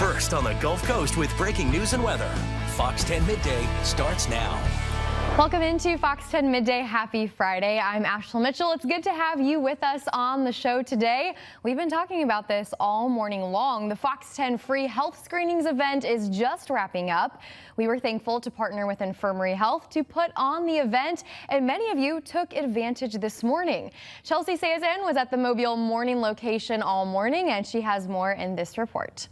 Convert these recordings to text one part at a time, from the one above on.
First on the Gulf Coast with breaking news and weather. Fox 10 Midday starts now. Welcome into Fox 10 Midday. Happy Friday. I'm Ashley Mitchell. It's good to have you with us on the show today. We've been talking about this all morning long. The Fox 10 free health screenings event is just wrapping up. We were thankful to partner with Infirmary Health to put on the event, and many of you took advantage this morning. Chelsea Sayazan was at the Mobile morning location all morning, and she has more in this report.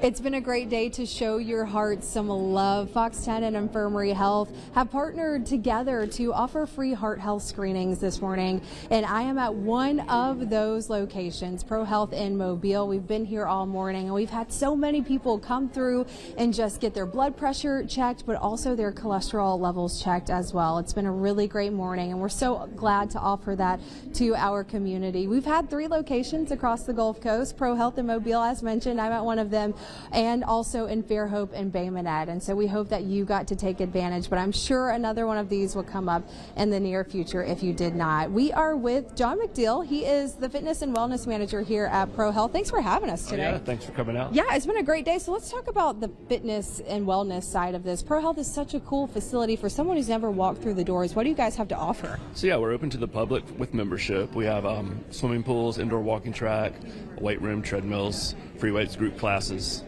It's been a great day to show your heart some love. Fox 10 and Infirmary Health have partnered together to offer free heart health screenings this morning, and I am at one of those locations, Pro Health in Mobile. We've been here all morning, and we've had so many people come through and just get their blood pressure checked, but also their cholesterol levels checked as well. It's been a really great morning, and we're so glad to offer that to our community. We've had 3 locations across the Gulf Coast, Pro Health in Mobile, as mentioned. I'm at one of them, and also in Fairhope and Bay Minette. And so we hope that you got to take advantage, but I'm sure another one of these will come up in the near future if you did not. We are with John McDeal. He is the fitness and wellness manager here at Pro Health. Thanks for having us today. Yeah, thanks for coming out. Yeah, it's been a great day. So let's talk about the fitness and wellness side of this. Pro Health is such a cool facility for someone who's never walked through the doors. What do you guys have to offer? So yeah, we're open to the public with membership. We have swimming pools, indoor walking track, a weight room, treadmills, free weights, group classes,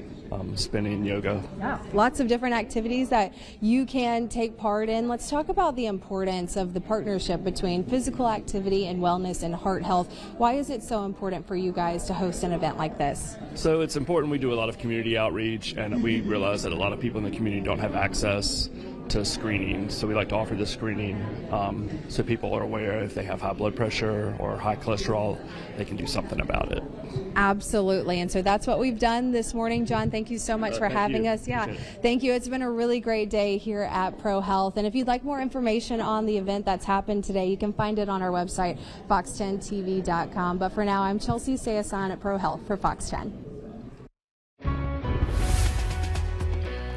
spinning, yoga. Yeah, lots of different activities that you can take part in. Let's talk about the importance of the partnership between physical activity and wellness and heart health. Why is it so important for you guys to host an event like this? So it's important. We do a lot of community outreach, and we realize that a lot of people in the community don't have access to screening, so we like to offer this screening so people are aware if they have high blood pressure or high cholesterol, they can do something about it. Absolutely, and so that's what we've done this morning. John, thank you so much for having us. Yeah, thank you. It's been a really great day here at Pro Health, and if you'd like more information on the event that's happened today, you can find it on our website, fox10tv.com. But for now, I'm Chelsea Sayazan at Pro Health for Fox 10.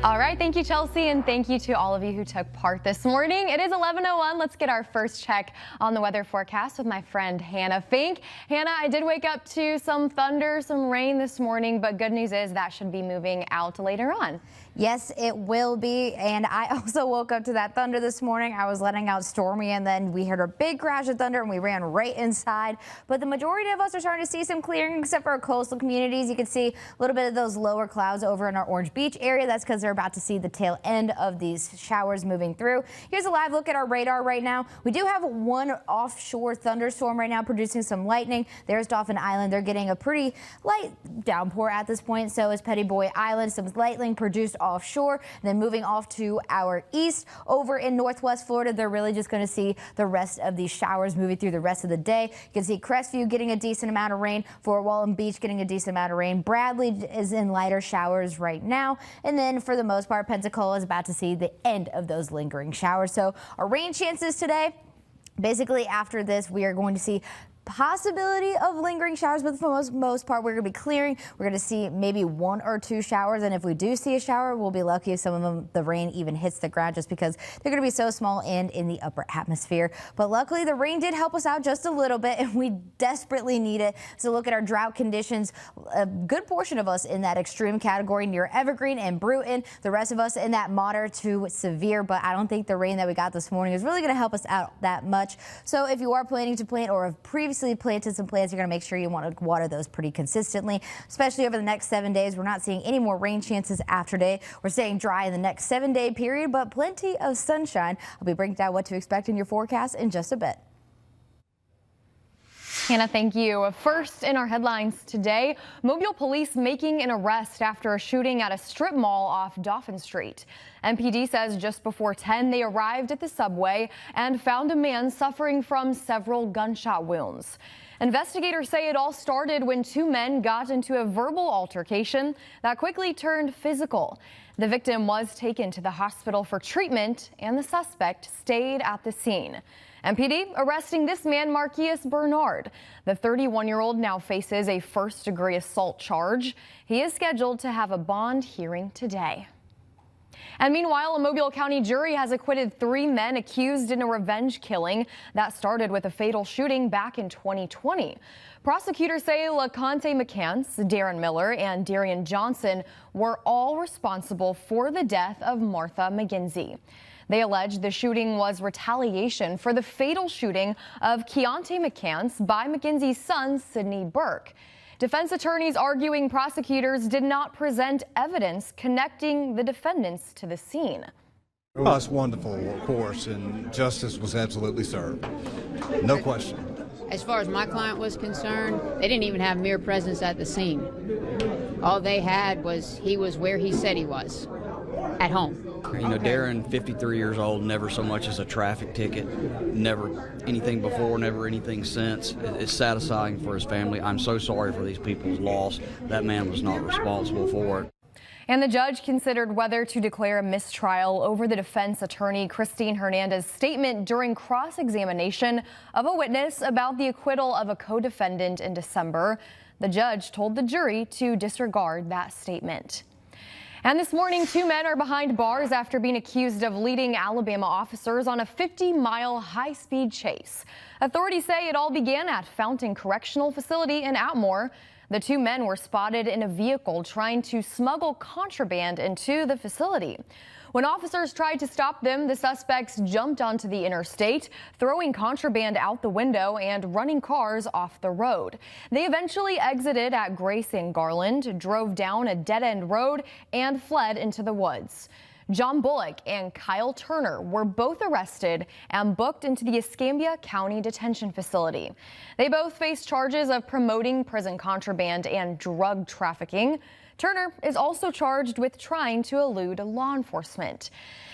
All right, thank you, Chelsea, and thank you to all of you who took part this morning. It is 11:01. Let's get our first check on the weather forecast with my friend Hannah Fink. Hannah, I did wake up to some thunder, some rain this morning, but good news is that should be moving out later on. Yes, it will be, and I also woke up to that thunder this morning. I was letting out Stormy, and then we heard a big crash of thunder, and we ran right inside. But the majority of us are starting to see some clearing, except for our coastal communities. You can see a little bit of those lower clouds over in our Orange Beach area. That's because they're about to see the tail end of these showers moving through. Here's a live look at our radar right now. We do have one offshore thunderstorm right now producing some lightning. There's Dauphin Island. They're getting a pretty light downpour at this point. So is Petty Boy Island. Some lightning produced offshore. And then moving off to our east over in northwest Florida, they're really just going to see the rest of these showers moving through the rest of the day. You can see Crestview getting a decent amount of rain, Fort Walton Beach getting a decent amount of rain. Bradley is in lighter showers right now. And then for the most part, Pensacola is about to see the end of those lingering showers. So our rain chances today, basically after this, we are going to see possibility of lingering showers, but for the most part, we're going to be clearing. We're going to see maybe 1 or 2 showers, and if we do see a shower, we'll be lucky if some of them, the rain even hits the ground, just because they're going to be so small and in the upper atmosphere. But luckily, the rain did help us out just a little bit, and we desperately need it. So look at our drought conditions. A good portion of us in that extreme category near Evergreen and Bruton. The rest of us in that moderate to severe, but I don't think the rain that we got this morning is really going to help us out that much. So if you are planning to plant or have previously planted some plants, you're going to make sure you want to water those pretty consistently, especially over the next 7 days. We're not seeing any more rain chances after day. We're staying dry in the next 7-day period, but plenty of sunshine. I'll be breaking down what to expect in your forecast in just a bit. Hannah, thank you. First in our headlines today, Mobile police making an arrest after a shooting at a strip mall off Dauphin Street. MPD says just before 10, they arrived at the subway and found a man suffering from several gunshot wounds. Investigators say it all started when 2 men got into a verbal altercation that quickly turned physical. The victim was taken to the hospital for treatment, and the suspect stayed at the scene. MPD arresting this man, Marquise Bernard. The 31-year-old now faces a first-degree assault charge. He is scheduled to have a bond hearing today. And meanwhile, a Mobile County jury has acquitted 3 men accused in a revenge killing that started with a fatal shooting back in 2020. Prosecutors say LaConte McCants, Darren Miller, and Darian Johnson were all responsible for the death of Martha McGinty. They allege the shooting was retaliation for the fatal shooting of Keontae McCants by McGinty's son, Sidney Burke. Defense attorneys arguing prosecutors did not present evidence connecting the defendants to the scene. Oh, it's wonderful, of course, and justice was absolutely served. No question. As far as my client was concerned, they didn't even have mere presence at the scene. All they had was he was where he said he was, at home. You know, Darren, 53 years old, never so much as a traffic ticket, never anything before, never anything since. It's satisfying for his family. I'm so sorry for these people's loss. That man was not responsible for it. And the judge considered whether to declare a mistrial over the defense attorney Christine Hernandez's statement during cross-examination of a witness about the acquittal of a co-defendant in December. The judge told the jury to disregard that statement. And this morning, 2 men are behind bars after being accused of leading Alabama officers on a 50-mile high-speed chase. Authorities say it all began at Fountain Correctional Facility in Atmore. The 2 men were spotted in a vehicle trying to smuggle contraband into the facility. When officers tried to stop them, the suspects jumped onto the interstate, throwing contraband out the window and running cars off the road. They eventually exited at Grace and Garland, drove down a dead-end road, and fled into the woods. John Bullock and Kyle Turner were both arrested and booked into the Escambia County Detention Facility. They both face charges of promoting prison contraband and drug trafficking. Turner is also charged with trying to elude law enforcement.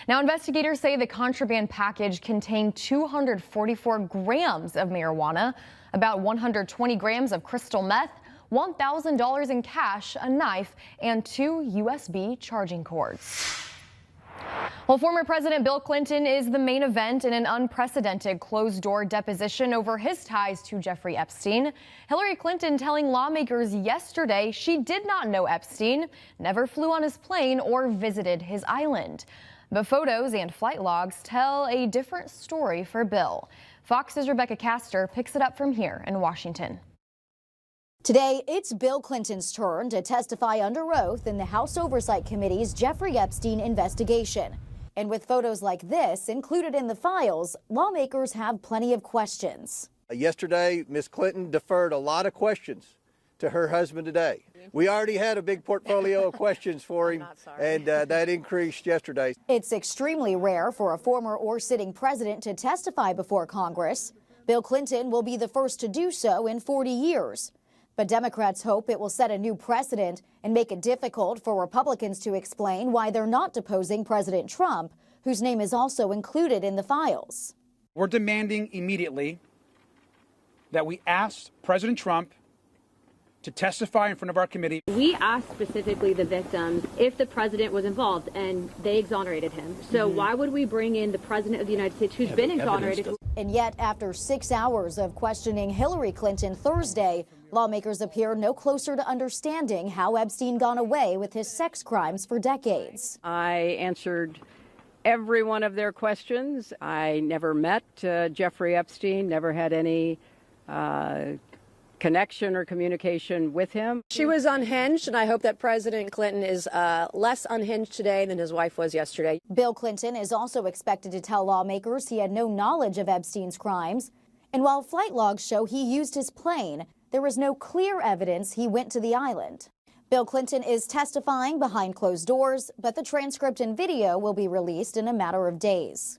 Now, investigators say the contraband package contained 244 grams of marijuana, about 120 grams of crystal meth, $1,000 in cash, a knife, and 2 USB charging cords. Well, former President Bill Clinton is the main event in an unprecedented closed-door deposition over his ties to Jeffrey Epstein. Hillary Clinton telling lawmakers yesterday she did not know Epstein, never flew on his plane or visited his island. But photos and flight logs tell a different story for Bill. Fox's Rebecca Castor picks it up from here in Washington. Today, it's Bill Clinton's turn to testify under oath in the House Oversight Committee's Jeffrey Epstein investigation. And with photos like this included in the files, lawmakers have plenty of questions. Yesterday, Ms. Clinton deferred a lot of questions to her husband today. We already had a big portfolio of questions for him, and that increased yesterday. It's extremely rare for a former or sitting president to testify before Congress. Bill Clinton will be the first to do so in 40 years. But Democrats hope it will set a new precedent and make it difficult for Republicans to explain why they're not deposing President Trump, whose name is also included in the files. We're demanding immediately that we ask President Trump to testify in front of our committee. We asked specifically the victims if the president was involved, and they exonerated him. So why would we bring in the president of the United States, who's been exonerated? And yet, after 6 hours of questioning Hillary Clinton Thursday, lawmakers appear no closer to understanding how Epstein got away with his sex crimes for decades. I answered every one of their questions. I never met Jeffrey Epstein, never had any connection or communication with him. She was unhinged, and I hope that President Clinton is less unhinged today than his wife was yesterday. Bill Clinton is also expected to tell lawmakers he had no knowledge of Epstein's crimes. And while flight logs show he used his plane, there is no clear evidence he went to the island. Bill Clinton is testifying behind closed doors, but the transcript and video will be released in a matter of days.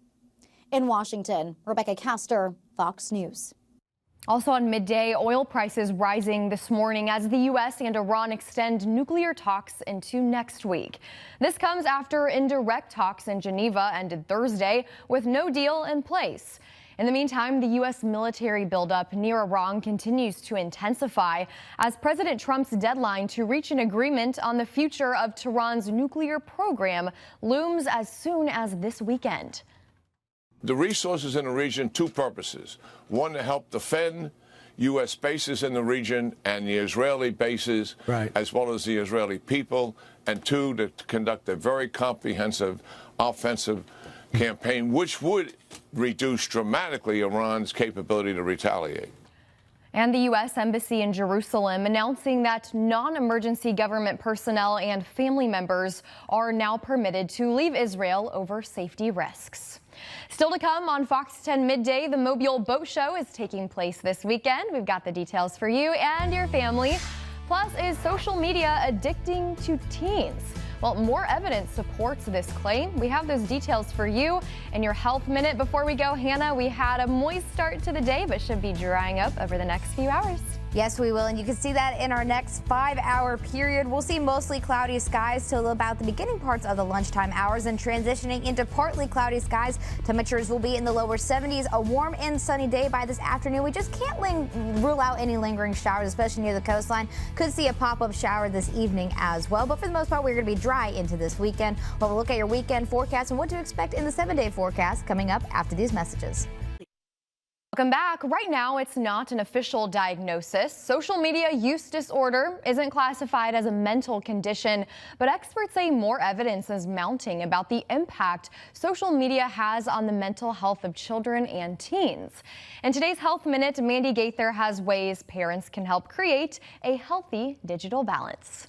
In Washington, Rebecca Castor, Fox News. Also on midday, oil prices rising this morning as the U.S. and Iran extend nuclear talks into next week. This comes after indirect talks in Geneva ended Thursday with no deal in place. In the meantime, the U.S. military buildup near Iran continues to intensify as President Trump's deadline to reach an agreement on the future of Tehran's nuclear program looms as soon as this weekend. The resources in the region, 2 purposes. One, to help defend U.S. bases in the region and the Israeli bases, as well as the Israeli people, and two, to conduct a very comprehensive offensive campaign, which would reduce dramatically Iran's capability to retaliate. And the U.S. Embassy in Jerusalem announcing that non-emergency government personnel and family members are now permitted to leave Israel over safety risks. Still to come on Fox 10 Midday, the Mobile Boat Show is taking place this weekend. We've got the details for you and your family. Plus, is social media addicting to teens? Well, more evidence supports this claim. We have those details for you in your Health Minute. Before we go, Hannah, we had a moist start to the day, but should be drying up over the next few hours. Yes, we will, and you can see that in our next 5-hour period. We'll see mostly cloudy skies till about the beginning parts of the lunchtime hours, and transitioning into partly cloudy skies. Temperatures will be in the lower 70s. A warm and sunny day by this afternoon. We just can't rule out any lingering showers, especially near the coastline. Could see a pop-up shower this evening as well, but for the most part, we're going to be dry into this weekend. We'll look at your weekend forecast and what to expect in the 7-day forecast coming up after these messages. Welcome back. Right now, it's not an official diagnosis. Social media use disorder isn't classified as a mental condition, but experts say more evidence is mounting about the impact social media has on the mental health of children and teens. In today's Health Minute, Mandy Gaither has ways parents can help create a healthy digital balance.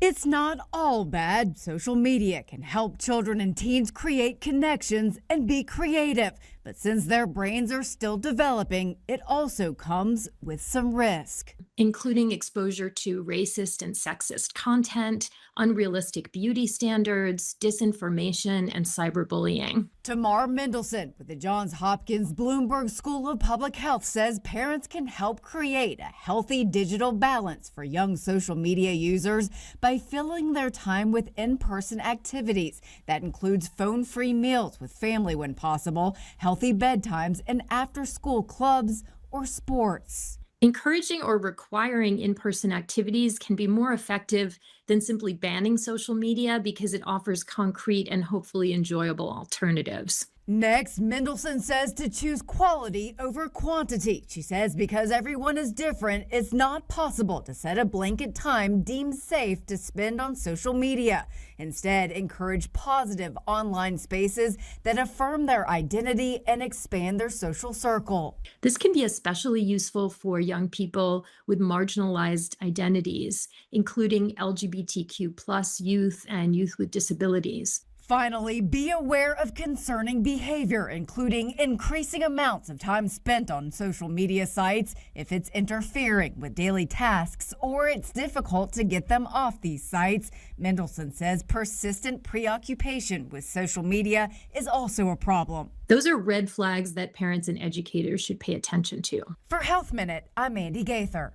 It's not all bad. Social media can help children and teens create connections and be creative. But since their brains are still developing, it also comes with some risk, including exposure to racist and sexist content, unrealistic beauty standards, disinformation, and cyberbullying. Tamar Mendelson with the Johns Hopkins Bloomberg School of Public Health says parents can help create a healthy digital balance for young social media users by filling their time with in-person activities. That includes phone-free meals with family when possible, healthy bedtimes, and after-school clubs or sports. Encouraging or requiring in-person activities can be more effective than simply banning social media because it offers concrete and hopefully enjoyable alternatives. Next, Mendelson says to choose quality over quantity. She says because everyone is different, it's not possible to set a blanket time deemed safe to spend on social media. Instead, encourage positive online spaces that affirm their identity and expand their social circle. This can be especially useful for young people with marginalized identities, including LGBTQ+ youth and youth with disabilities. Finally, be aware of concerning behavior, including increasing amounts of time spent on social media sites if it's interfering with daily tasks or it's difficult to get them off these sites. Mendelson says persistent preoccupation with social media is also a problem. Those are red flags that parents and educators should pay attention to. For Health Minute, I'm Mandy Gaither.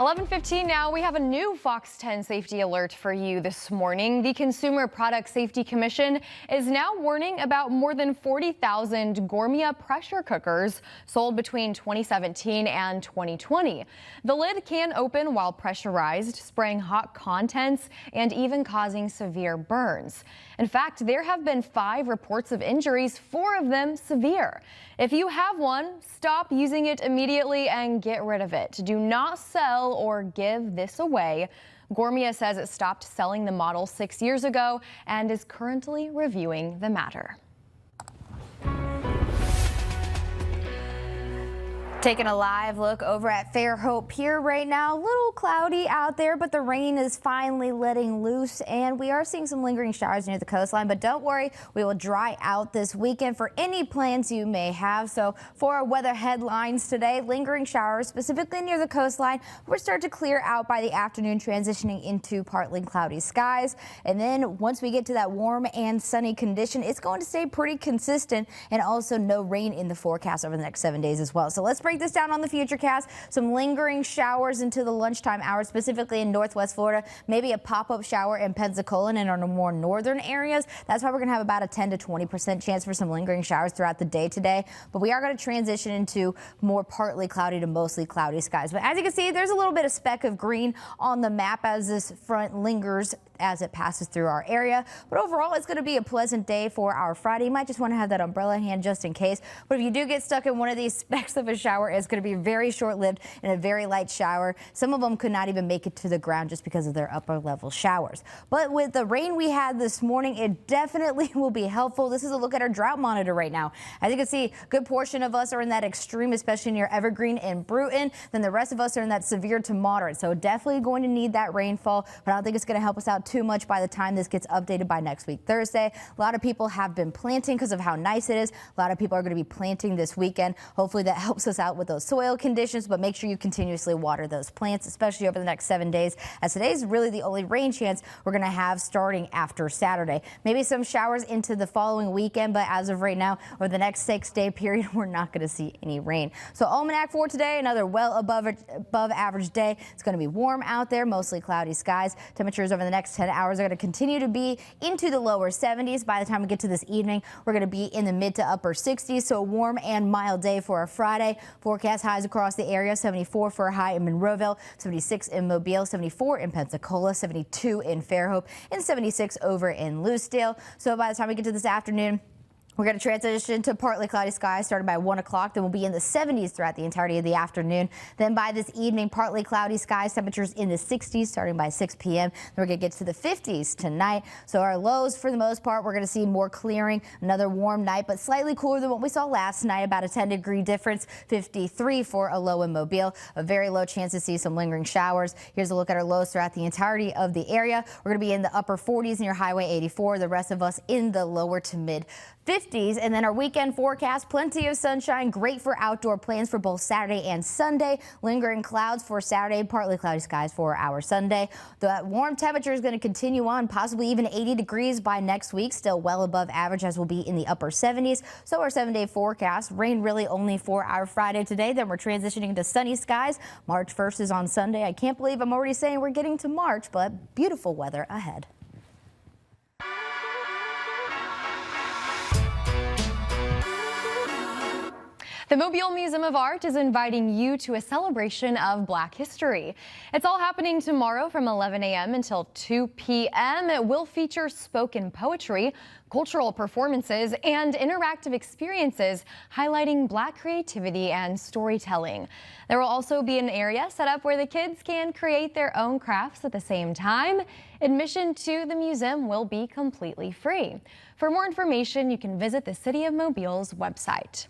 11:15 now. We have a new Fox 10 safety alert for you this morning. The Consumer Product Safety Commission is now warning about more than 40,000 Gourmet pressure cookers sold between 2017 and 2020. The lid can open while pressurized, spraying hot contents and even causing severe burns. In fact, there have been 5 reports of injuries, 4 of them severe. If you have one, stop using it immediately and get rid of it. Do not sell or give this away. Gourmet says it stopped selling the model 6 years ago and is currently reviewing the matter. Taking a live look over at Fairhope Pier right now. A little cloudy out there, but the rain is finally letting loose, and we are seeing some lingering showers near the coastline. But don't worry, we will dry out this weekend for any plans you may have. So for our weather headlines today, lingering showers specifically near the coastline. We're starting to clear out by the afternoon, transitioning into partly cloudy skies. And then once we get to that warm and sunny condition, it's going to stay pretty consistent, and also no rain in the forecast over the next 7 days as well. So let's break this down on the Futurecast. Some lingering showers into the lunchtime hours, specifically in Northwest Florida. Maybe a pop-up shower in Pensacola and in our more northern areas. That's why we're going to have about a 10 to 20% chance for some lingering showers throughout the day today. But we are going to transition into more partly cloudy to mostly cloudy skies. But as you can see, there's a little bit of speck of green on the map as this front lingers as it passes through our area. But overall, it's going to be a pleasant day for our Friday. You might just want to have that umbrella in hand just in case. But if you do get stuck in one of these specks of a shower, it's going to be very short-lived and a very light shower. Some of them could not even make it to the ground just because of their upper level showers. But with the rain we had this morning, it definitely will be helpful. This is a look at our drought monitor right now. As you can see, a good portion of us are in that extreme, especially near Evergreen and Bruton. Then the rest of us are in that severe to moderate. So definitely going to need that rainfall, but I don't think it's going to help us out too much by the time this gets updated by next week, Thursday. A lot of people have been planting because of how nice it is. A lot of people are going to be planting this weekend. Hopefully that helps us out with those soil conditions, but make sure you continuously water those plants, especially over the next 7 days, as today's really the only rain chance we're going to have starting after Saturday. Maybe some showers into the following weekend, but as of right now, over the next 6-day period, we're not going to see any rain. So almanac for today, another well above average day. It's going to be warm out there, mostly cloudy skies. Temperatures over the next 10 hours are going to continue to be into the lower 70s. By the time we get to this evening, we're going to be in the mid to upper 60s. So a warm and mild day for a Friday. Forecast highs across the area: 74 for a high in Monroeville, 76 in Mobile, 74 in Pensacola, 72 in Fairhope, and 76 over in Lucedale. So by the time we get to this afternoon, we're going to transition to partly cloudy skies starting by 1 o'clock. Then we'll be in the 70s throughout the entirety of the afternoon. Then by this evening, partly cloudy skies, temperatures in the 60s starting by 6 p.m. Then we're going to get to the 50s tonight. So our lows, for the most part, we're going to see more clearing. Another warm night, but slightly cooler than what we saw last night, about a 10-degree difference. 53 for a low in Mobile. A very low chance to see some lingering showers. Here's a look at our lows throughout the entirety of the area. We're going to be in the upper 40s near Highway 84. The rest of us in the lower to mid 50s. And then our weekend forecast: plenty of sunshine, great for outdoor plans for both Saturday and Sunday. Lingering clouds for Saturday, partly cloudy skies for our Sunday. The warm temperature is going to continue on, possibly even 80 degrees by next week, still well above average, as we'll be in the upper 70s. So our 7-day forecast: rain really only for our Friday today. Then we're transitioning into sunny skies. March 1st is on Sunday. I can't believe I'm already saying we're getting to March, but beautiful weather ahead. The Mobile Museum of Art is inviting you to a celebration of Black history. It's all happening tomorrow from 11 a.m. until 2 p.m. It will feature spoken poetry, cultural performances, and interactive experiences highlighting Black creativity and storytelling. There will also be an area set up where the kids can create their own crafts at the same time. Admission to the museum will be completely free. For more information, you can visit the City of Mobile's website.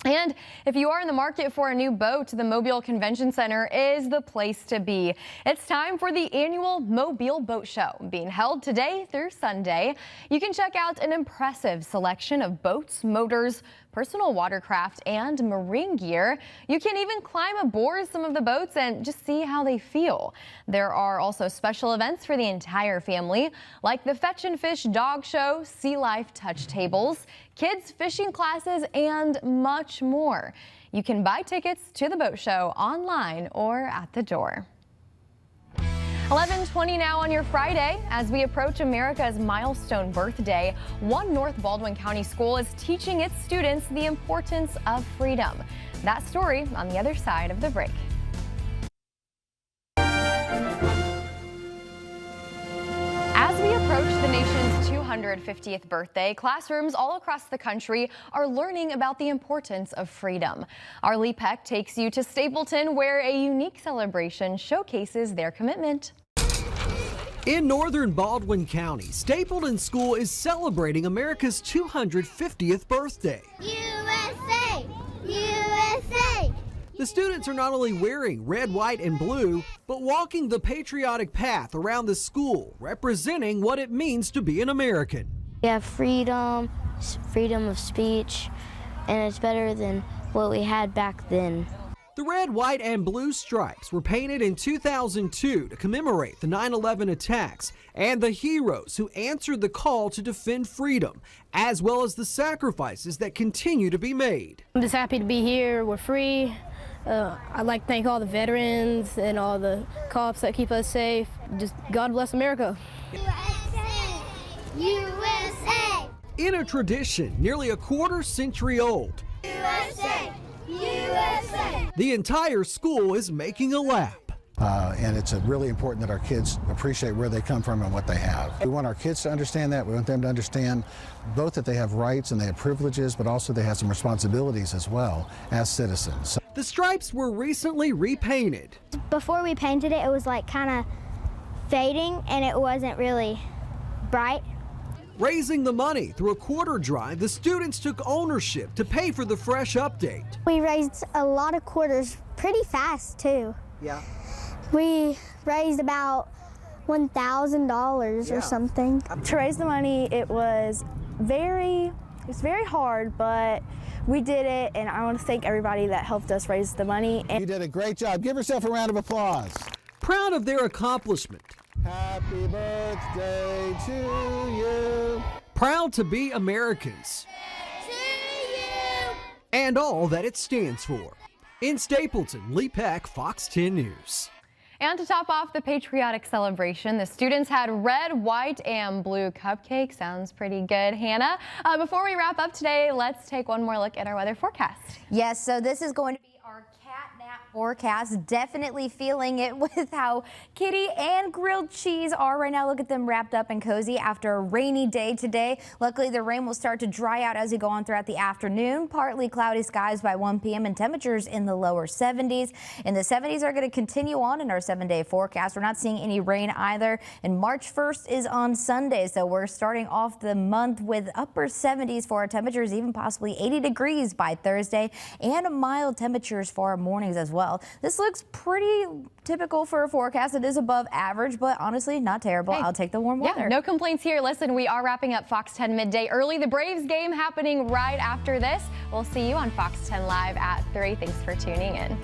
And if you are in the market for a new boat, the Mobile Convention Center is the place to be. It's time for the annual Mobile Boat Show, being held today through Sunday. You can check out an impressive selection of boats, motors, personal watercraft, and marine gear. You can even climb aboard some of the boats and just see how they feel. There are also special events for the entire family, like the Fetch and Fish Dog Show, Sea Life Touch Tables, kids fishing classes, and much more. You can buy tickets to the boat show online or at the door. 11:20 now on your Friday. As we approach America's milestone birthday, one North Baldwin County school is teaching its students the importance of freedom. That story on the other side of the break. As we approach the nation's 250th birthday, classrooms all across the country are learning about the importance of freedom. Our Lee Peck takes you to Stapleton, where a unique celebration showcases their commitment. In northern Baldwin County, Stapleton School is celebrating America's 250th birthday. USA! USA! The students are not only wearing red, white, and blue, but walking the patriotic path around the school, representing what it means to be an American. We have freedom, freedom of speech, and it's better than what we had back then. The red, white, and blue stripes were painted in 2002 to commemorate the 9/11 attacks and the heroes who answered the call to defend freedom, as well as the sacrifices that continue to be made. I'm just happy to be here. We're free. I'd like to thank all the veterans and all the cops that keep us safe. Just God bless America. USA! USA! In a tradition nearly a quarter-century old, USA! USA! the entire school is making a lap. And it's really important that our kids appreciate where they come from and what they have. We want our kids to understand that. We want them to understand both that they have rights and they have privileges, but also they have some responsibilities as well as citizens. The stripes were recently repainted. Before we painted it, it was like kind of fading and it wasn't really bright. Raising the money through a quarter drive, the students took ownership to pay for the fresh update. We raised a lot of quarters pretty fast too. Yeah. We raised about $1,000 or something. To raise the money, it was very hard, but we did it, and I want to thank everybody that helped us raise the money. You did a great job. Give yourself a round of applause. Proud of their accomplishment. Happy birthday to you. Proud to be Americans. And all that it stands for. In Stapleton, Lee Peck, Fox 10 News. And to top off the patriotic celebration, the students had red, white, and blue cupcakes. Sounds pretty good, Hannah. Before we wrap up today, let's take one more look at our weather forecast. Yes, so this is going to be our catnap forecast. Definitely feeling it with how kitty and grilled cheese are right now. Look at them wrapped up and cozy after a rainy day today. Luckily, the rain will start to dry out as we go on throughout the afternoon. Partly cloudy skies by 1 p.m. and temperatures in the lower 70s. And the 70s are going to continue on in our 7-day forecast. We're not seeing any rain either. And March 1st is on Sunday, so we're starting off the month with upper 70s for our temperatures, even possibly 80 degrees by Thursday, and mild temperatures for our mornings as well. This looks pretty typical for a forecast. It is above average, but honestly, not terrible. I'll take the warm weather. Yeah, no complaints here. Listen, we are wrapping up Fox 10 midday early. The Braves game happening right after this. We'll see you on Fox 10 Live at 3. Thanks for tuning in.